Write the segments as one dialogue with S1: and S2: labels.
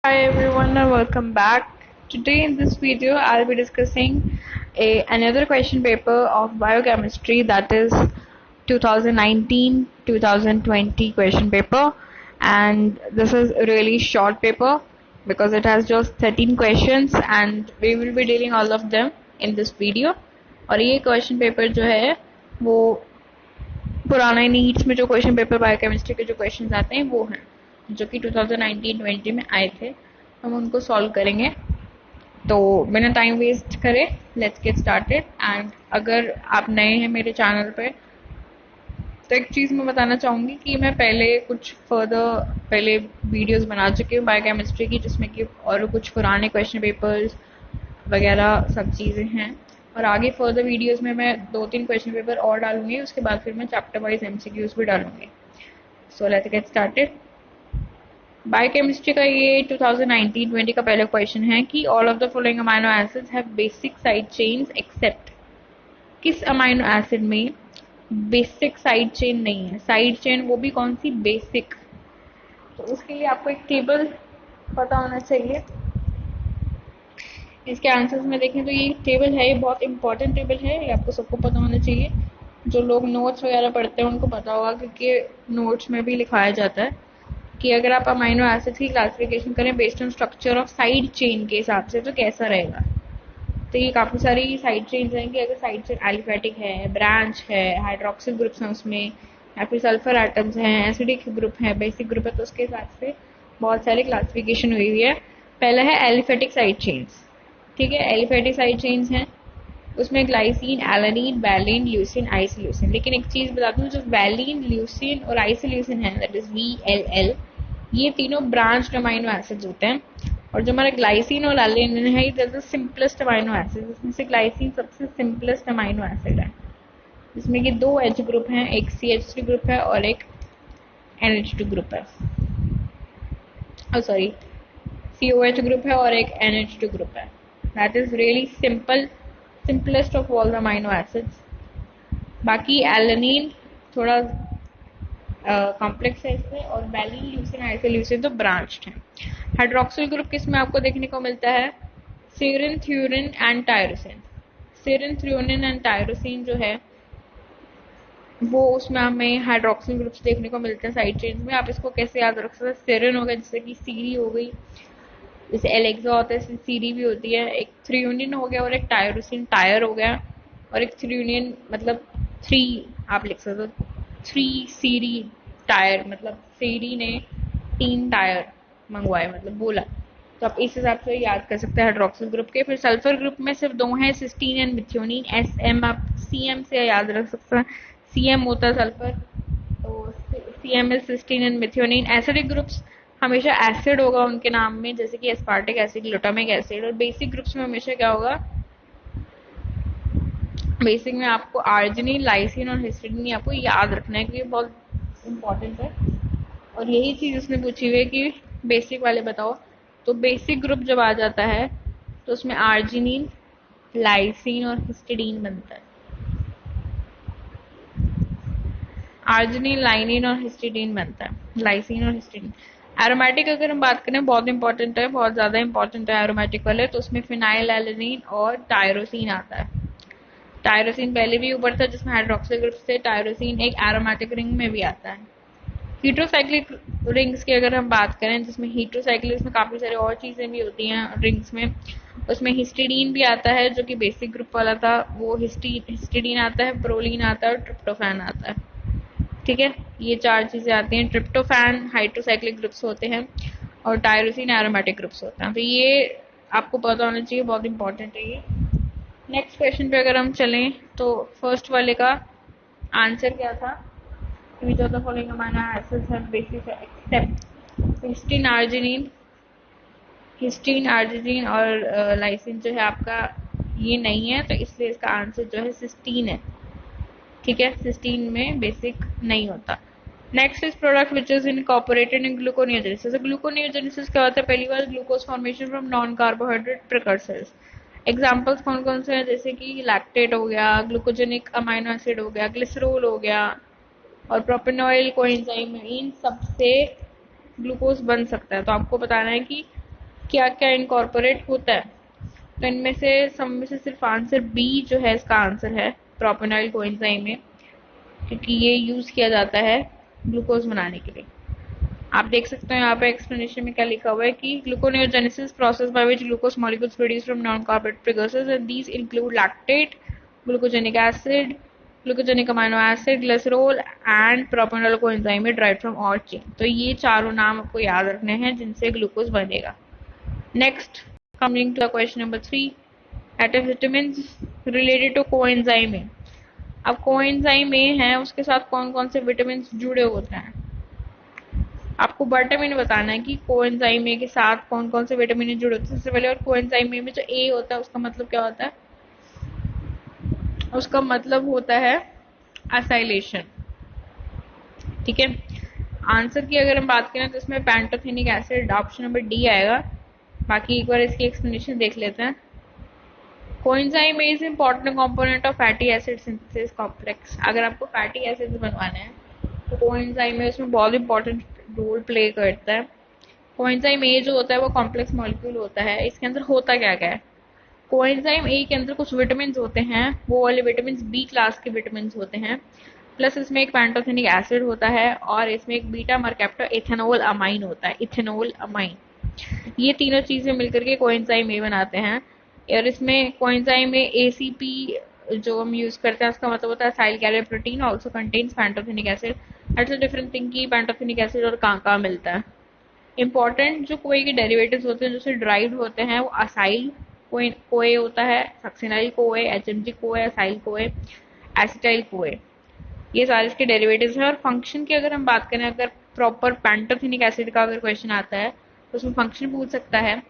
S1: Hi everyone and welcome back. Today in this video I'll be discussing another question paper of biochemistry, that is 2019-2020 question paper, and this is a really short paper because it has just 13 questions and we will be dealing all of them in this video. और ये question paper जो है वो पुराना nits में जो question paper biochemistry के जो क्वेश्चंस आते हैं वो हैं जो कि 2019-20 में आए थे, हम उनको सॉल्व करेंगे। तो बिना टाइम वेस्ट करे लेट्स गेट स्टार्टेड। एंड अगर आप नए हैं मेरे चैनल पे तो एक चीज़ मैं बताना चाहूँगी कि मैं पहले वीडियोस बना चुकी हूँ बायोकेमिस्ट्री की, जिसमें कि और कुछ पुराने क्वेश्चन पेपर्स वगैरह सब चीज़ें हैं, और आगे फर्दर वीडियोस में मैं 2-3 क्वेश्चन पेपर और डालूंगी, उसके बाद फिर मैं चैप्टर वाइज एमसीक्यूज भी डालूंगी। So let's get started. Biochemistry का ये 2019-20 का पहला क्वेश्चन है कि all of the following amino acids have basic side chains except. किस अमाइनो एसिड में बेसिक साइड चेन नहीं है? साइड चेन वो भी कौन सी? बेसिक। तो उसके लिए आपको एक टेबल पता होना चाहिए। इसके आंसर्स में देखें तो ये टेबल है, ये बहुत इंपॉर्टेंट टेबल है, ये आपको सबको पता होना चाहिए। जो लोग नोट्स वगैरह पढ़ते हैं उनको पता होगा, क्योंकि नोट्स में भी लिखाया जाता है कि अगर आप अमाइनो एसिड्स की क्लासिफिकेशन करें based on structure of side chain के हिसाब से तो कैसा रहेगा। तो ये काफ़ी सारी साइड चेन्स हैं कि अगर साइड चेन एलिफेटिक है, ब्रांच है, हाइड्रोक्सिल ग्रुप्स हैं उसमें, या फिर सल्फर एटम्स हैं, एसिडिक ग्रुप है, बेसिक ग्रुप है, तो उसके हिसाब से बहुत सारी क्लासिफिकेशन हुई हुई है। पहला है एलिफेटिक साइड चेन्स। ठीक है, एलिफेटिक साइड चेन्स हैं, उसमें glycine, alanine, valine, leucine, isoleucine. लेकिन एक चीज बता दूं, जो वैलिन, ल्यूसिन और आइसोल्यूसिन है, दैट इज VLL, ये तीनों ब्रांच अमाइनो एसिड्स होते हैं। और जो हमारा ग्लाइसिन और एलानिन है, it is the simplest amino acid. इसमें से ग्लाइसिन सबसे सिंपलेस्ट अमाइनो एसिड है, जिसमें कि 2 H ग्रुप हैं, एक CH3 ग्रुप है और एक NH2 ग्रुप है। सॉरी, COH ग्रुप है और एक NH2 ग्रुप है। That is really simplest of all the amino acids। बाकी एलानिन थोड़ा कॉम्प्लेक्स है इसमें, और वैलिन, ल्यूसिन, आइसोल्यूसिन तो ब्रांच्ड है। हाइड्रोक्सिल ग्रुप किस में आपको देखने को मिलता है? Serine, threonine and tyrosine. Serine, threonine and tyrosine जो है वो उसमें हमें हाइड्रोक्सिल ग्रुप्स देखने को मिलते हैं साइड चेन्स में। आप इसको कैसे याद रख सकते हैं? सेरिन हो गया, जैसे कि सीरी हो गई, जैसे एलेक्सा होता है सीरी भी होती है, एक थ्रियोनिन हो गया और एक टायरोसिन टायर हो गया, और एक थ्रियोनिन मतलब 3 आप लिख सकते हो, 3 सीरी टायर, मतलब सीरी ने 3 टायर मंगवाए, मतलब बोला। तो आप इस हिसाब से याद कर सकते हैं हाइड्रोक्सिल ग्रुप के। फिर सल्फर ग्रुप में सिर्फ 2 हैं, सिस्टीन एंड मिथ्योनिन। SM आप CM से याद रख सकते हैं, CM होता है सल्फर, तो CM is cysteine and methionine. Acidic groups हमेशा एसिड होगा उनके नाम में, जैसे कि एस्पार्टिक एसिड, ग्लूटामिक एसिड। और बेसिक ग्रुप्स में हमेशा क्या होगा? बेसिक में आपको आर्जिनिन, लाइसिन और हिस्टिडीन आपको याद रखना है, क्योंकि ये बहुत इंपॉर्टेंट है। और यही चीज उसने पूछी हुई है कि बेसिक वाले बताओ। तो बेसिक ग्रुप जब आ जाता है तो उसमें आर्जिनिन, लाइसिन और हिस्टिडीन बनता है। आर्जिनिन, लाइनिन और हिस्टिडीन बनता है, लाइसिन और हिस्टिडीन। एरोमेटिक अगर हम बात करें, बहुत इंपॉर्टेंट है, बहुत ज्यादा इंपॉर्टेंट है एरोमेटिक वाले। तो उसमें फिनाइल एलानिन और टायरोसिन आता है। टायरोसिन पहले भी ऊपर था जिसमें हाइड्रोक्सिल ग्रुप से, टायरोसिन एक एरोमेटिक रिंग में भी आता है। हीट्रोसाइक्लिक रिंग्स की अगर हम बात करें, जिसमें हीट्रोसाइक्लिक में काफी सारी और चीजें भी होती हैं रिंग्स में, उसमें हिस्टिडीन भी आता है जो कि बेसिक ग्रुप वाला था, वो हिस्टिडीन आता है, प्रोलीन आता है और ट्रिप्टोफैन आता है। ठीक है, ये 4 चीजें आती हैं। ट्रिप्टोफैन हाइड्रोसाइक्लिक ग्रुप्स होते हैं और टायरोसिन एरोमेटिक ग्रुप्स होते हैं। तो ये आपको पता होना चाहिए, बहुत इंपॉर्टेंट है ये। नेक्स्ट क्वेश्चन पे अगर हम चलें तो फर्स्ट वाले का आंसर क्या था? which of the following amino acids have basis except histidine, arginine. Histidine, arginine और लाइसिन जो है आपका ये नहीं है, तो इसलिए इसका आंसर जो है सिस्टीन है। ठीक है, सिस्टीन में बेसिक नहीं होता। Next is product which is incorporated in gluconeogenesis. Gluconeogenesis क्या होता है? पहली बार glucose formation from non carbohydrate precursors. Examples कौन कौन से हैं? जैसे कि लैक्टेट हो गया, ग्लूकोजेनिक अमाइनो एसिड हो गया, ग्लिसरोल हो गया और प्रोपेनॉइल कोएंजाइम है। इन सबसे ग्लूकोज बन सकता है। तो आपको बताना है कि क्या क्या इनकॉर्पोरेट होता है? तो इनमें से सब में से सिर्फ आंसर बी जो है इसका आंसर है, प्रोपेनॉइल कोएंजाइम में, क्योंकि ये यूज किया जाता है ग्लूकोज बनाने के लिए। आप देख सकते हो यहाँ पे एक्सप्लेनेशन में क्या लिखा हुआ है कि gluconeogenesis process by which glucose molecules produce from non carbonated precursors and these include lactate, glucogenic acid, glucogenic amino acid, glycerol and propanoyl coenzyme derived from odd chain. तो ये चारों नाम आपको याद रखने हैं जिनसे ग्लूकोज बनेगा। Next, coming to the question number 3, at vitamins related to coenzyme में, अब कोएंजाइम ए है उसके साथ कौन कौन से विटामिन जुड़े होते हैं? आपको विटामिन बताना है कि कोएंजाइम ए के साथ कौन कौन से विटामिन जुड़े होते हैं सबसे पहले। और कोएंजाइम ए में जो ए होता है उसका मतलब क्या होता है? उसका मतलब होता है असाइलेशन। ठीक है, आंसर की अगर हम बात करें तो इसमें pantothenic acid option number D आएगा। बाकी एक बार इसकी एक्सप्लेनेशन देख लेते हैं। Coenzyme is important component of fatty acid synthesis complex. अगर आपको फैटी एसिड्स बनवाना है तो कोएंजाइम ए उसमें बहुत इंपॉर्टेंट रोल प्ले करता है। कोएंजाइम ए जो होता है वो कॉम्प्लेक्स मॉलिक्यूल होता है। इसके अंदर होता क्या क्या है? कोएंजाइम ए के अंदर कुछ विटामिन होते हैं, वो वाले विटामिन बी क्लास के विटामिन होते हैं, प्लस इसमें एक पैंटोथेनिक एसिड होता है और इसमें एक बीटा मरकैप्टा इथेनॉल अमाइन होता है, इथेनॉल अमाइन। ये तीनों चीजें मिलकर के कोएंजाइम ए बनाते हैं। और इसमें कोएंजाइम में एसीपी जो हम यूज करते हैं उसका मतलब होता है acyl carrier protein also contains pantothenic acid. That's a different thing कि पैंटोथेनिक एसिड और कहाँ मिलता है। इंपॉर्टेंट जो कोए के डेरिवेटिव्स होते हैं जो से ड्राइव्ड होते हैं वो असाइल कोए होता है, सक्सिनाइल कोए, एचएमजी कोए, असाइल कोए, एसिटाइल कोए, ये सारे इसके डेरिवेटिव्स हैं। और फंक्शन की अगर हम बात करें, अगर प्रॉपर पैंटोथेनिक एसिड का अगर क्वेश्चन आता है तो उसमें फंक्शन पूछ सकता है।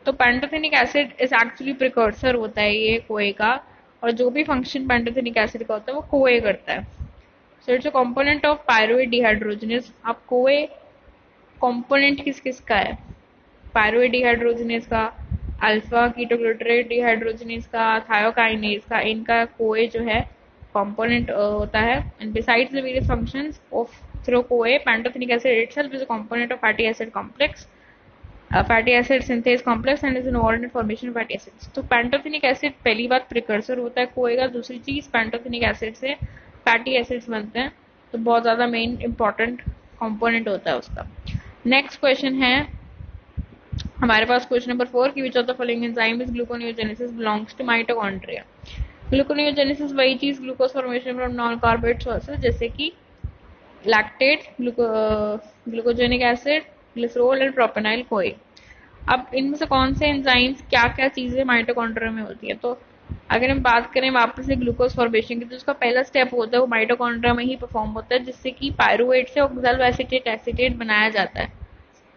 S1: तो pantothenic acid is actually precursor होता है ये कोए का, और जो भी फंक्शन पैंटोथेनिक एसिड का होता है वो कोए करता है। So it's a component of pyruvate dehydrogenase. अब कोए कंपोनेंट किस किस का है? पायरुवेट डिहाइड्रोजनेज का, अल्फा कीटोग्लूटरेट डिहाइड्रोजनेज का, थायोकाइनेज का, इनका कोए जो है कंपोनेंट होता है। And besides the various functions of through CoA, pantothenic acid itself is a component of fatty acid complex, fatty acid synthase complex and is an ordinate formation of fatty acids. तो pantothenic acid पहली बात precursor होता है कोए का। दूसरी चीज pantothenic acid से फैटी एसिड्स बनते हैं, तो बहुत ज्यादा मेन इंपॉर्टेंट कंपोनेंट होता है उसका। नेक्स्ट क्वेश्चन है हमारे पास क्वेश्चन नंबर 4 की which of the following enzyme is gluconeogenesis belongs to mitochondria. Gluconeogenesis वही चीज glucose formation from non carbohydrate sources जैसे कि lactate, glucogenic acid, glycerol and propanyl CoA. अब इनमें से कौन से एंजाइम्स क्या क्या चीजें माइटोकॉन्ड्रिया में होती है? तो अगर हम बात करें वापस से ग्लूकोज फॉर्मेशन की, तो उसका पहला स्टेप होता है वो माइटोकॉन्ड्रिया में ही परफॉर्म होता है, जिससे कि पायरुवेट से ऑक्सैलो एसीटेट बनाया जाता है।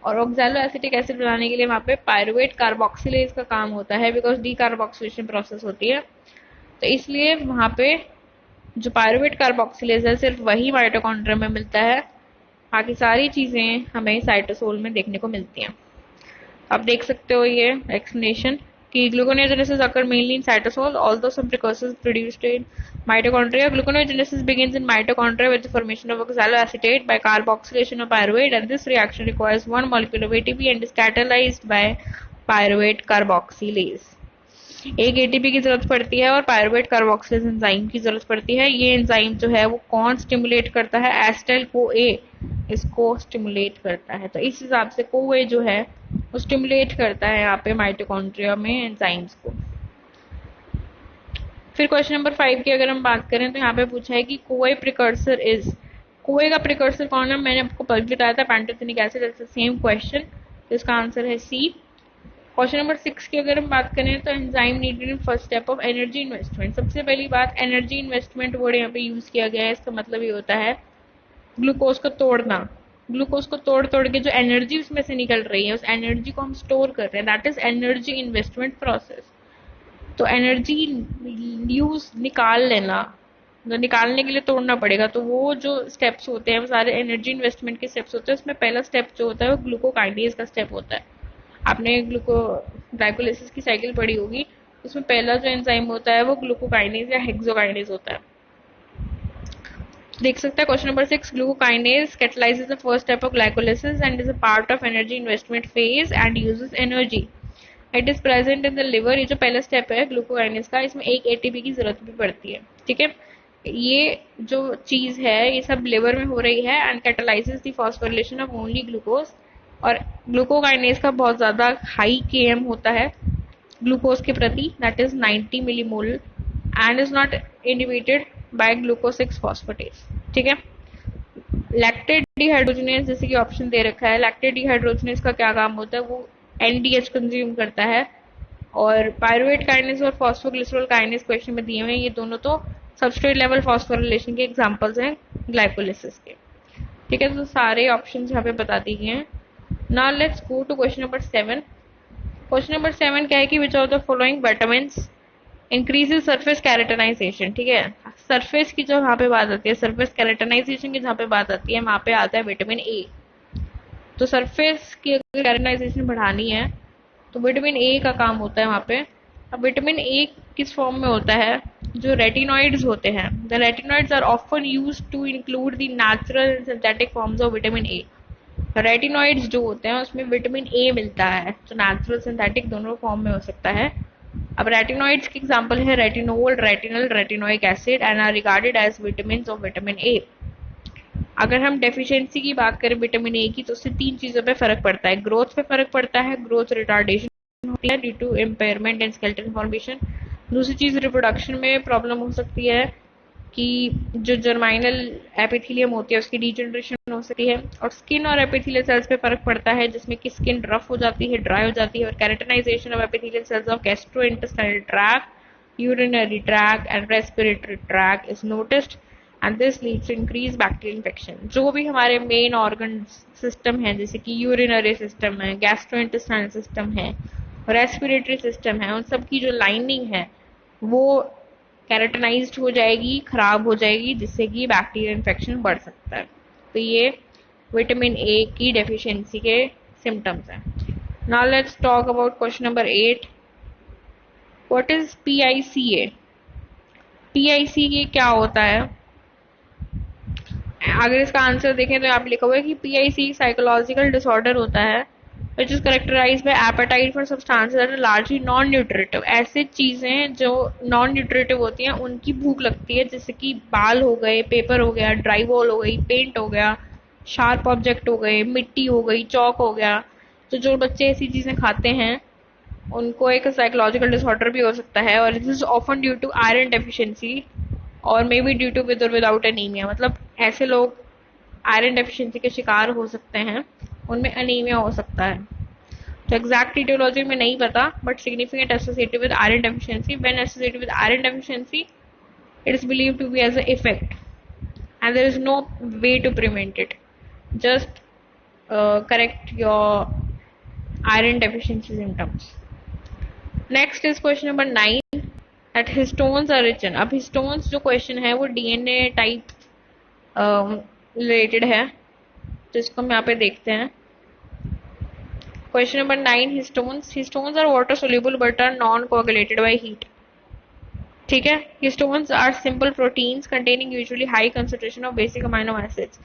S1: और ऑक्सैलो एसिटिक एसिड बनाने के लिए वहां पे पायरुवेट कार्बोक्सिलेज का काम होता है, बिकॉज डी कार्बोक्सिलेशन प्रोसेस होती है। तो इसलिए वहां पे जो पायरुवेट कार्बोक्सिलेज है सिर्फ वही माइटोकॉन्ड्रिया में मिलता है, बाकी सारी चीजें हमें साइटोसोल में देखने को मिलती हैं। आप देख सकते हो ये एक्सप्लेनेशन कि gluconeogenesis occur mainly in cytosol, although some precursors produced in mitochondria. Gluconeogenesis begins in mitochondria with the formation of oxaloacetate by carboxylation of pyruvate, and this reaction requires one molecule of ATP and is catalyzed by pyruvate carboxylase. एक ATP की जरूरत पड़ती है और pyruvate carboxylase enzyme की जरूरत पड़ती है। ये एंजाइम जो है वो कौन स्टिमुलेट करता है? एसिटाइल कोए इसको स्टिमुलेट करता है। तो इस हिसाब से कोए जो है वो स्टिमुलेट करता है यहाँ पे माइटोकॉन्ड्रिया में एंजाइम्स को। फिर क्वेश्चन नंबर 5 की अगर हम बात करें तो यहाँ पे पूछा है कि कोए प्रिकर्सर इज, कोए का प्रिकर्सर कौन है? मैंने आपको पहले बताया था pantothenic acid. It's the same question, तो इसका आंसर है सी। क्वेश्चन नंबर 6 की अगर हम बात करें तो enzyme needed in first step of energy investment. सबसे पहली बात एनर्जी इन्वेस्टमेंट वर्ड यहाँ पे यूज किया गया है। इसका मतलब ये होता है ग्लूकोज को तोड़ना। ग्लूकोज को तोड़ तोड़ के जो एनर्जी उसमें से निकल रही है उस एनर्जी को हम स्टोर कर रहे हैं, that is energy investment process. तो एनर्जी यूज निकाल लेना, तो निकालने के लिए तोड़ना पड़ेगा। तो वो जो स्टेप्स होते हैं वो सारे एनर्जी इन्वेस्टमेंट के स्टेप्स होते हैं। उसमें पहला स्टेप जो होता है वो ग्लूकोकाइनेज का स्टेप होता है। आपने ग्लाइकोलाइसिस की साइकिल पढ़ी होगी, उसमें पहला जो एंजाइम होता है वो ग्लूकोकाइनेज या हेक्सोकाइनेज होता है। देख सकते हैं question number 6, glucokinase catalyzes the first step of glycolysis and is a part of energy investment phase and uses energy. It is present in the liver. ये जो पहला स्टेप है ग्लूकोकाइनेज का, इसमें एक एटीपी की जरूरत भी पड़ती है। ठीक है, ये जो चीज है ये सब लिवर में हो रही है and catalyses the phosphorylation of only glucose. और ग्लूकोकाइनेज का बहुत ज्यादा हाई केएम होता है ग्लूकोज के प्रति, that is 90 millimole and is not inhibited by glucose 6 phosphatase. ठीक है, लैक्टेट डिहाइड्रोजनेज जैसे कि ऑप्शन दे रखा है, लैक्टेट डिहाइड्रोजनेज का क्या काम होता है, वो एनडीएच कंज्यूम करता है। और पायरुवेट काइनेज और फॉस्फोग्लिसरॉल काइनेज क्वेश्चन में दिए हुए हैं, ये दोनों तो सबस्ट्रेट लेवल फॉस्फोरिलेशन के एग्जांपल्स हैं ग्लाइकोलिसिस के। ठीक है, तो सारे ऑप्शंस यहाँ पे बता दिए गए हैं। Now let's go to question number 7। Question number 7 क्या है कि which of the following vitamins increases surface keratinization. ठीक है, सरफेस की जो यहाँ पे बात आती है, सरफेस कैरेटनाइजेशन की जहाँ पे बात आती है, वहां पे आता है विटामिन ए। तो सरफेस की अगर कैरेटनाइजेशन बढ़ानी है तो विटामिन ए का काम होता है वहां पे। अब विटामिन ए किस फॉर्म में होता है, जो रेटिनॉइड्स होते हैं, the retinoids are often used to include the natural and synthetic forms of vitamin A. Retinoids जो होते हैं उसमें विटामिन ए मिलता है, तो नेचुरल सिंथेटिक दोनों फॉर्म में हो सकता है। अब रेटिनॉइड्स के एग्जांपल है retinol, retinal, retinoic acid and are regarded as vitamin of vitamin A. अगर हम डेफिशिएंसी की बात करें विटामिन ए की, तो उससे 3 चीजों पे फर्क पड़ता है। ग्रोथ पे फर्क पड़ता है, ग्रोथ रिटार्डेशन होती है due to impairment in skeletal formation. दूसरी चीज रिप्रोडक्शन में प्रॉब्लम हो सकती है कि जो जर्माइनल एपिथेलियम होती है उसकी डीजनरेशन हो सकती है। और स्किन और एपिथेलियल सेल्स पे फर्क पड़ता है, जिसमें कि स्किन रफ हो जाती है, ड्राई हो जाती है। और keratinization of epithelial cells of gastrointestinal tract, urinary tract and respiratory tract is noticed and this leads to increase bacterial infection. जो भी हमारे मेन ऑर्गन सिस्टम है, जैसे कि यूरिनरी सिस्टम है, गैस्ट्रोइंटेस्टाइनल सिस्टम है, रेस्पिरेटरी सिस्टम है, उन सब की जो लाइनिंग है वो कैरेटनाइज्ड हो जाएगी, खराब हो जाएगी, जिससे कि बैक्टीरियल इन्फेक्शन बढ़ सकता है। तो ये विटामिन ए की डेफिशिएंसी के सिम्टम्स हैं। Now let's talk about question number 8। What is PICA? PICA क्या होता है? अगर इसका आंसर देखें तो यहाँ पे लिखा हुआ है कि पीआईसी साइकोलॉजिकल डिसऑर्डर होता है which is characterised by appetite for substances that are largely non nutritive. ऐसे चीजें जो नॉन न्यूट्रिटिव होती हैं उनकी भूख लगती है, जैसे कि बाल हो गए, पेपर हो गया, ड्राई वॉल हो गई, पेंट हो गया, शार्प ऑब्जेक्ट हो गए, मिट्टी हो गई, चौक हो गया। तो जो बच्चे ऐसी चीजें खाते हैं उनको एक साइकोलॉजिकल डिसऑर्डर भी हो सकता है। और this is often due to iron deficiency और may be due to with और विदाउट एनीमिया। मतलब ऐसे लोग आयरन डेफिशिएंसी के शिकार हो सकते हैं, उनमें अनीमिया हो सकता है। तो एग्जैक्ट ईटियोलॉजी में नहीं पता, but significant associated with iron deficiency. When associated with iron deficiency it is believed to be as a effect and there is no way to prevent it. Just correct your iron deficiency symptoms. Next is question number 9 that histones are rich in। अब histones जो question है वो DNA type related है, तो इसको हम यहाँ पे देखते हैं। Question number 9, histones are water soluble but are non coagulated by heat. ठीक है, histones are simple proteins containing usually high concentration of basic amino acids.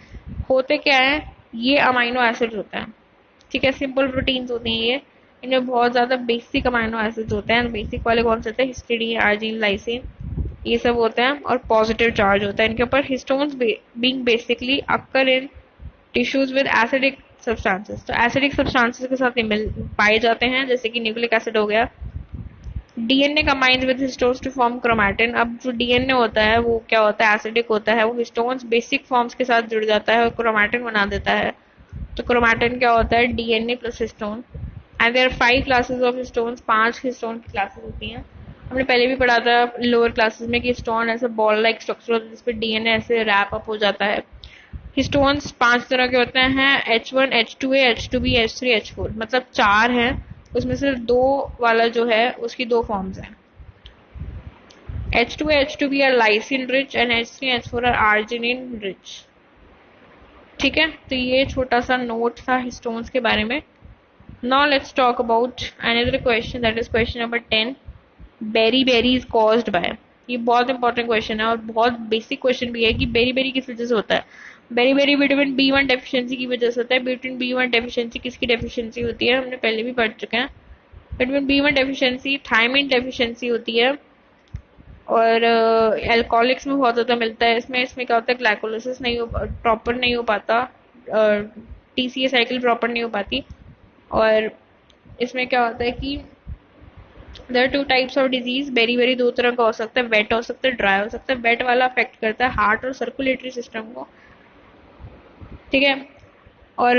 S1: होते क्या है, ये अमाइनो एसिड्स होते हैं। ठीक है, सिंपल प्रोटीन्स होते हैं ये, इनमें बहुत ज्यादा बेसिक अमाइनो एसिड्स होते हैं। बेसिक वाले कौन से होते हैं, हिस्टीडीन, आर्जिनिन, लाइसिन, ये सब होते हैं और पॉजिटिव चार्ज होता है इनके ऊपर। Histones being basically occur in tissues with acidic substances. तो एसिडिक सब्सटेंसेस के साथ मिल पाए जाते हैं, जैसे कि न्यूक्लिक एसिड हो गया। DNA combines with histones to form chromatin. अब जो डीएनए होता है वो क्या होता है, एसिडिक होता है, वो हिस्टोन्स बेसिक फॉर्म्स के साथ जुड़ जाता है और क्रोमैटिन बना देता है। तो क्रोमैटिन क्या होता है, DNA plus histone. And there are 5 classes of histones, 5 histone की क्लासेस होती हैं। हमने पहले भी पढ़ा था लोअर क्लासेस में कि हिस्टोन ऐसे बॉल लाइक स्ट्रक्चर होता है जिसपे डीएनए ऐसे रैप अप हो जाता है। हिस्टोन्स 5 तरह के होते हैं, H1, H2A, H2B, H3, H4। मतलब 4 हैं, उसमें से 2 वाला जो है उसकी 2 फॉर्म्स हैं। H2A, H2B are lysine rich and H3, H4 are arginine rich. ठीक है, तो ये छोटा सा नोट था हिस्टोन्स के बारे में। Now let's talk about another question, that is question number 10. Beriberi is caused by। ये बहुत इंपॉर्टेंट क्वेश्चन है और बहुत बेसिक क्वेश्चन भी है कि बेरी किस वजह से होता है। बेरी विटामिन B1 डेफिशिएंसी की वजह से होता है। विटामिन B1 डेफिशिएंसी किसकी डेफिशिएंसी होती है, हमने पहले भी पढ़ चुके हैं। Vitamin B1 deficiency thiamine deficiency होती है और एल्कोहलिक्स में बहुत ज्यादा मिलता है। इसमें इसमें क्या होता है, ग्लाइकोलाइसिस नहीं हो प्रॉपर नहीं हो पाता, TCA साइकिल प्रॉपर नहीं हो पाती। और इसमें क्या होता है कि there are two types of disease. बेरी दो तरह का हो सकता है, वेट हो सकता है, ड्राई हो सकता है। वेट वाला अफेक्ट करता है हार्ट और सर्कुलेटरी सिस्टम को, ठीक है। और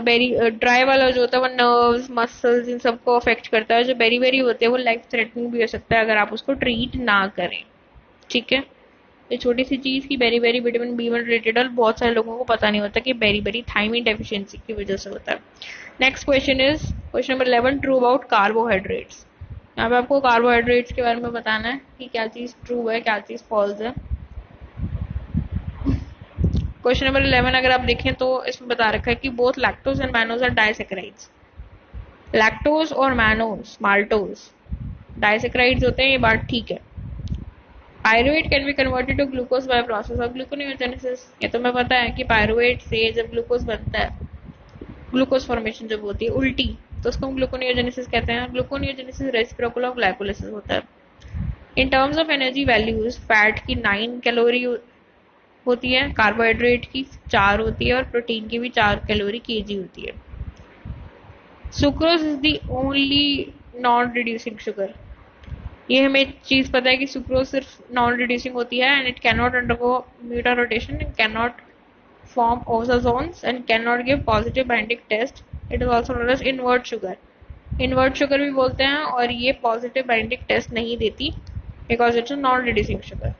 S1: बेरी ड्राई वाला जो होता है वो नर्व्स मसल्स इन सबको अफेक्ट करता है। जो बेरी होते हैं वो लाइफ थ्रेटनिंग भी हो सकता है अगर आप उसको ट्रीट ना करें, ठीक है। ये छोटी सी चीज की बेरी विटामिन B1 रिलेटेड और बहुत सारे लोगों को पता नहीं होता कि बेरी थायमिन डेफिशिएंसी की वजह से होता है। Next question is question number 11, true about carbohydrates. यहाँ पे आपको कार्बोहाइड्रेट्स के बारे में बताना है कि क्या चीज ट्रू है क्या चीज फॉल्स है। क्वेश्चन नंबर 11 अगर आप देखें तो इसमें बता रखा है कि both lactose and mannose are disaccharides. Lactose और मैनोज माल्टोज डाइसेक्राइड्स होते हैं, ये बात ठीक है। Pyruvate can be converted to glucose by process of gluconeogenesis. ये तो मैं पता है कि पायरुवेट से जब ग्लूकोज बनता है, ग्लूकोज फॉर्मेशन जब होती है उल्टी, तो उसको हम ग्लूकोनियोजेनेसिस कहते हैं। ग्लूकोनियोजेनेसिस रेसिप्रोकल ऑफ ग्लाइकोलाइसिस होता है। In terms of energy values fat की 9 कैलोरी होती है, कार्बोहाइड्रेट की 4 होती है और प्रोटीन की भी 4 कैलोरी केजी होती है। Sucrose is the only non reducing sugar. ये हमें चीज पता है कि सुक्रोज सिर्फ नॉन रिड्यूसिंग होती है and it can not undergo mutarotation and can not form osazones and cannot give positive binding test. It is also known as invert sugar. Invert sugar भी बोलते हैं और ये positive binding test नहीं देती because it's a non-reducing sugar.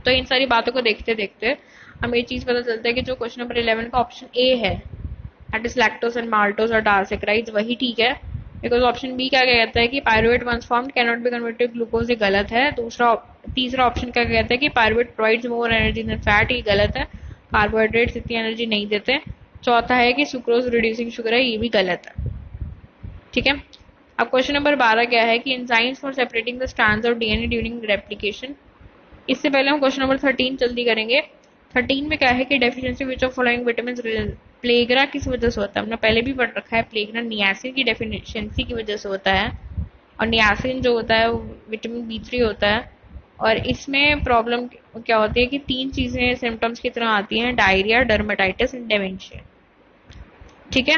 S1: तो इन सारी बातों को देखते देखते हमें ये चीज पता चलता है कि जो क्वेश्चन नंबर 11 का ऑप्शन ए है, that is lactose and maltose और डाइसेक्राइड्स, वही ठीक है। बिकॉज ऑप्शन बी क्या कहता है कि pyruvate once formed can not be converted glucose, ये गलत है। तीसरा ऑप्शन क्या कहता है कि pyruvate provides more energy than fat, ये गलत है। कार्बोहाइड्रेट्स इतनी एनर्जी नहीं देते। चौथा है कि सुक्रोज रिड्यूसिंग शुगर है, ये भी गलत है, ठीक है। अब क्वेश्चन नंबर 12 क्या है कि enzymes for separating the strands of DNA during replication. इससे पहले हम क्वेश्चन नंबर 13 जल्दी करेंगे। 13 में क्या है कि deficiency which of following vitamin. Pellagra किस वजह से होता है, हमने पहले भी पढ़ रखा है। प्लेग्रा नियासिन की डेफिशिएंसी की वजह से होता है और नियासिन जो होता है वो विटामिन B3 होता है। और इसमें प्रॉब्लम क्या होती है कि 3 चीजें सिम्टम्स की तरह आती हैं, डायरिया, डर्मेटाइटिस एंड डेमेंशिया, ठीक है।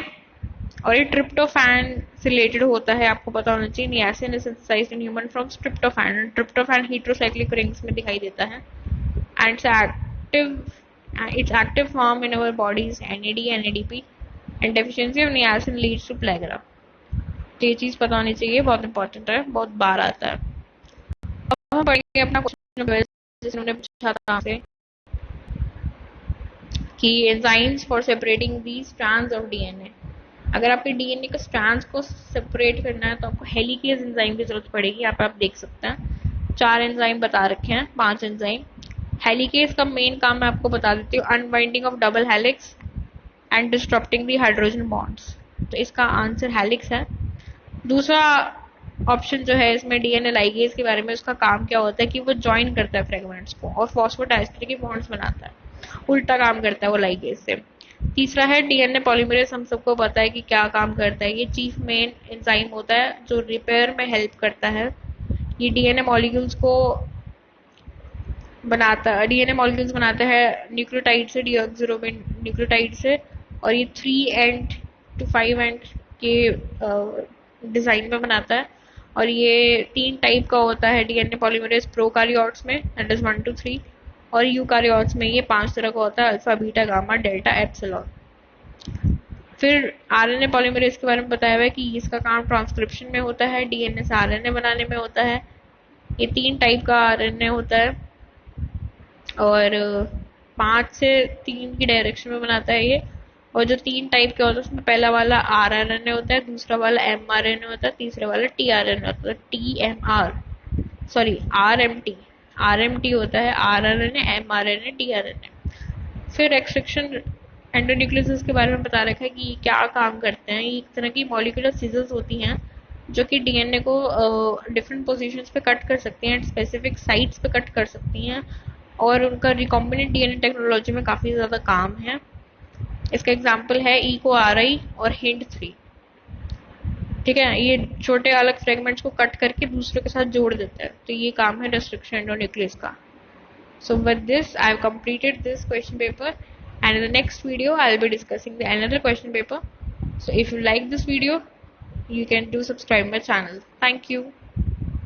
S1: और ये ट्रिप्टोफैन से रिलेटेड होता है, आपको पता होना चाहिए। Niacin is synthesised in human from tryptophan. Tryptophan heterocyclic rings में दिखाई देता है and its active form in our bodies NAD and NADP and deficiency of niacin leads to plagra। तो ये चीज पता होनी चाहिए, बहुत इंपॉर्टेंट है, बहुत बार आता है। अब हम पढ़ेंगे अपना क्वेश्चन जिसने उन्होंने पूछा था आपसे कि enzymes for separating the strands of DNA. अगर आपके डीएनए के स्ट्रैंड्स को सेपरेट करना है तो आपको हेलिकेज एंजाइम की जरूरत पड़ेगी। यहाँ पे आप देख सकते हैं 4 एंजाइम बता रखे हैं, 5 एंजाइम। हेलिकेज का मेन काम मैं आपको बता देती हूँ, unbinding of double helix and disrupting the hydrogen bonds. तो इसका आंसर हेलिक्स है। दूसरा ऑप्शन जो है इसमें डीएनए लाइगेज के बारे में, उसका काम क्या होता है कि वो ज्वाइन करता है फ्रेगमेंट्स को और फॉस्फोडाइस्टर के बॉन्ड्स बनाता है, उल्टा काम करता है वो लाइगेज से। तीसरा है डीएनए पॉलीमरेज, हम सबको पता है कि क्या काम करता है। ये चीफ मेन एंजाइम होता है जो रिपेयर में हेल्प करता है। ये डीएनए मॉलिक्यूल्स को बनाता है, डीएनए मॉलिक्यूल्स बनाता है न्यूक्लियोटाइड से, डीऑक्सिराइबोन न्यूक्लियोटाइड से। और ये 3 एंड टू 5 एंड के डिजाइन में बनाता है। और ये 3 टाइप का होता है डीएनए पॉलीमरेज प्रोकारियोट्स में, दैट इज 1 to 3, और यूकारियोट्स में ये 5 तरह का होता है, alpha, beta, gamma, delta, epsilon. फिर आरएनए पॉलीमरेज के बारे में बताया हुआ है कि इसका काम ट्रांसक्रिप्शन में होता है, डीएनए से आरएनए बनाने में होता है। ये 3 टाइप का आरएनए होता है और 5 से 3 की डायरेक्शन में बनाता है ये। और जो 3 टाइप के होता है उसमें पहला वाला आरआरएनए होता है, दूसरा वाला एमआरएनए होता है, तीसरा वाला टीआरएनए होता है, आरएमटी होता है, आरआरएनए, एमआरएनए, टीआरएनए। फिर एक्सट्रैक्शन एंडोन्यूक्लियस के बारे में बता रखा है कि क्या काम करते हैं। ये एक तरह की मॉलिक्यूलर सीजर्स होती हैं जो कि डीएनए को डिफरेंट पोजीशंस पे कट कर सकती हैं, स्पेसिफिक साइट्स पे कट कर सकती हैं, और उनका रिकॉम्बिनेंट डीएनए टेक्नोलॉजी में काफ़ी ज़्यादा काम है। इसका एग्जाम्पल है EcoRI और HIND-3। ठीक है, ये छोटे अलग फ्रेगमेंट्स को कट करके दूसरे के साथ जोड़ देते हैं, तो ये काम है restriction endonuclease का। So with this, I have completed this question paper, and in the next video, I'll be discussing the another question paper. So if you like this video, you can do subscribe my channel. Thank you.